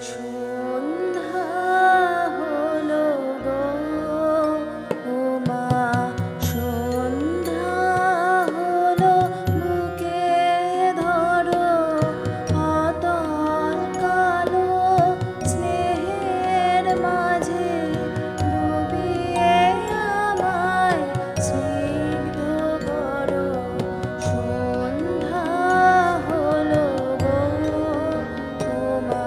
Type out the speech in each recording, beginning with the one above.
সন্ধ্যা হলো গো, ও মা সন্ধ্যা হলো, বুকে ধরো অতল কালো স্নেহের মাঝে ডুবিয়ে আমায় স্নিগ্ধ করো। সন্ধ্যা হলো গো, ও মা।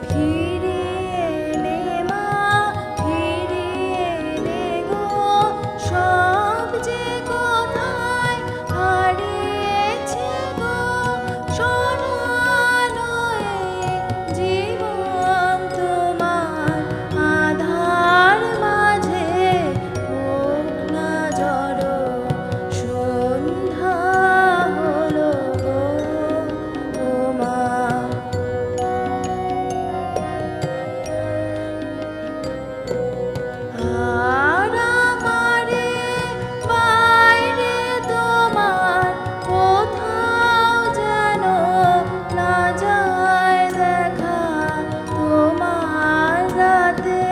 ফিরিয়ে এলে মা, ফিরিয়ে এলে গো, সব যে কোথায় হারিয়েছে গো। সরানো এই জীবন তোমার আধার মাঝে হোক না জড়ো। সন্ধ্যা হলো গো, ও মা। আর আমারে বাইরে তোমার কোথাও যেন না যায় দেখা। তোমার রাতে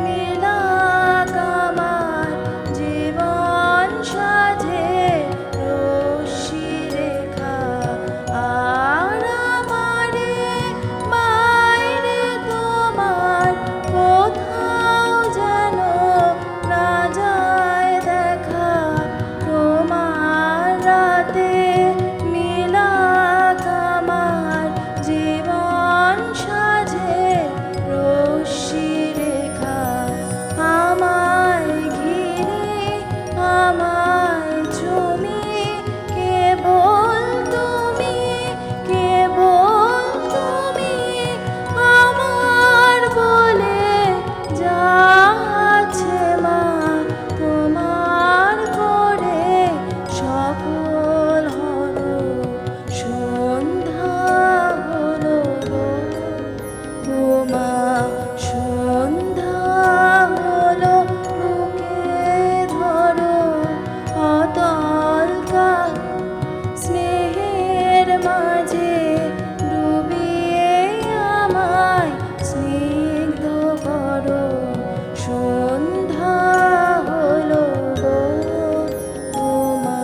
মিলাক আমার জীবন সাজে রশ্মি রেখা। আর আমারে বাইরে তোমার কোথাও যেন না যায় দেখা। তোমার রাতে মিলাক আমার জীবন সাজে রশ্মি রেখা। আমায় ঘিরে আমায় চুমি কেবল তুমি, কেবল তুমি আমার বলে যা আছে মা। তোমার করে সফল হলো। সন্ধ্যা হলো গো, ও মা। সন্ধ্যা হলো, বুকে ধরো অতল কালো স্নেহের মাঝে ডুবিয়ে আমায় স্নিগ্ধ করো। সন্ধ্যা হলো গো, ও মা।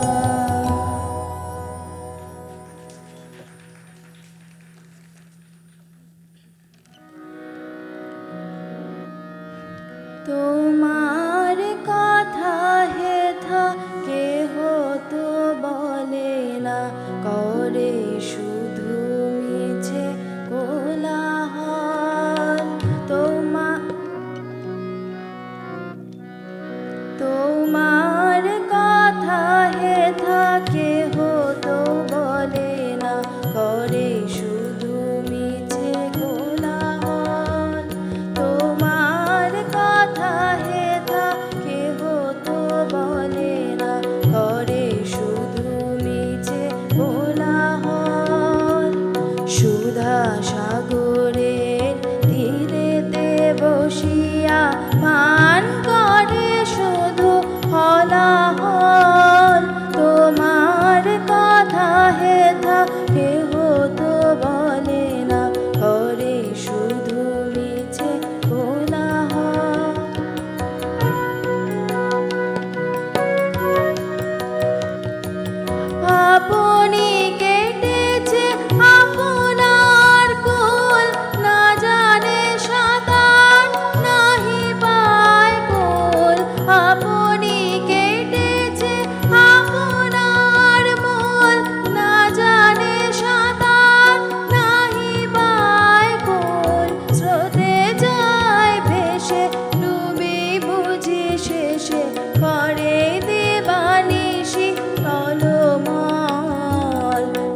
তোমার কথা হেথা কেহ তো বলে না, করে শুধু মিছে কোলাহল। তোমার কথা হেথা কেহ তো বলে না, করে শুধু মিছে কোলাহল। তোমার কথা হেথা কেহ তো বলে না, করে শুধু মিছে কোলাহল। সুধা সাগরের তীরেতে বসিয়া পান করে শুধু হলাহল। তোমার কথা হেথা কেহ তো বলে না, করে শুধু মিছে কোলাহল। আপনি কেটেছে আপনার কুল, না জানে সাঁতার নাহি পায় কুল। আপনি কেটেছে আপনার মূল, না জানে সাঁতার নাহি পায় কুল। স্রোতে যায় ভেসে ডুবি বুঝি শেষে, করে দেবানিশি টলমল।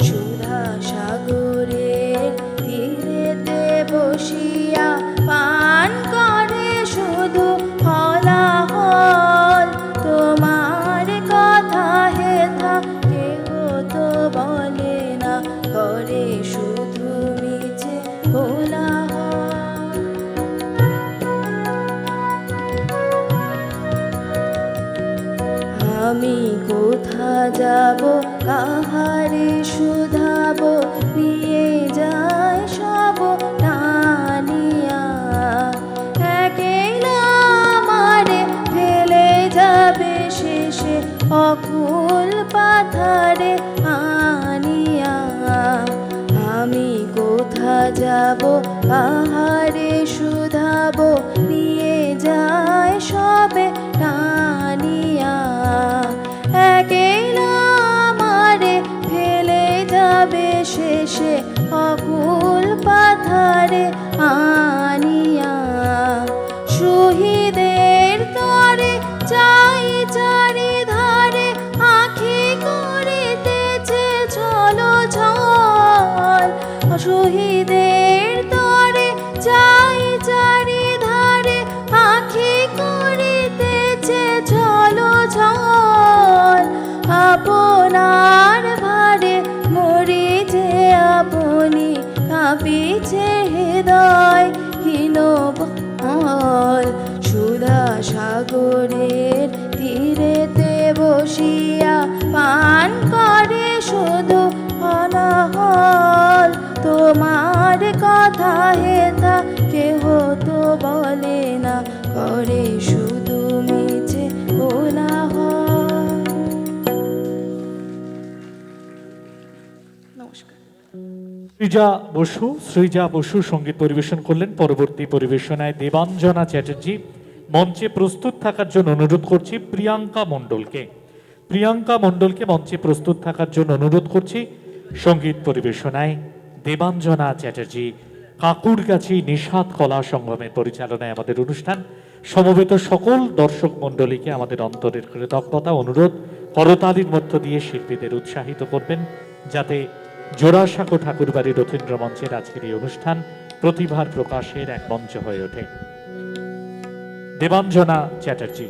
সুধা সাগরের তীরেতে বসিয়া পান করে শুধু হলাহল। তোমার কথা হেথা কেহ তো বলে না, করে শুধু মিছে কোলাহল। আমি কোথা যাব কাহারে শুধাবো নিয়ে যায় সব টানিয়া একেলা আমারে ফেলে যাবে শেষে অকুল পাথারে আনিয়া আমি কোথা যাব কাহারে শুধাবো নিয়ে যায় সবে টানিয়া একেলা আমারে ফেলে যাবে শেষে অকুল পাথারে আনিয়া শহীদের তরে চাই চারিধারে আঁখি করিতেছে ঝলো ঝল শহীদের তরে চাই চারিধারে আঁখি করিতেছে ঝলো ঝল আপনার ভারে মরি যে আপনি কাঁপিছে হৃদয় হীন বল সুধা সাগরের তীরেতে বসিয়া পান করে শুধু অনাহল তোমার কথা হেথা কেহ তো বলে না করে শুধু মিছে কোলাহল। নমস্কার। সৃজা বসু সঙ্গীত পরিবেশন করলেন। পরবর্তী পরিবেশনায় দেবাঞ্জনা চ্যাটার্জি। মঞ্চে প্রস্তুত থাকার জন্য অনুরোধ করছি প্রিয়াঙ্কা মণ্ডলকে মঞ্চে প্রস্তুত থাকার জন্য অনুরোধ করছি। সঙ্গীত পরিবেশনায় দেবাঞ্জনা চ্যাটার্জি। কাকুরগাছি নিষাদ কলা সংগমের পরিচালনায় আমাদের অনুষ্ঠান। সমবেত সকল দর্শক মণ্ডলীকে আমাদের অন্তরের কৃতজ্ঞতা অনুরোধ করতালির মধ্য দিয়ে শিল্পীদের উৎসাহিত করবেন যাতে জোড়াসাঁকো ঠাকুরবাড়ি রথীন্দ্র মঞ্চের আজকের এই অনুষ্ঠান প্রতিভার প্রকাশের এক মঞ্চ হয়ে ওঠে। দেবাঞ্জনা চ্যাটার্জি।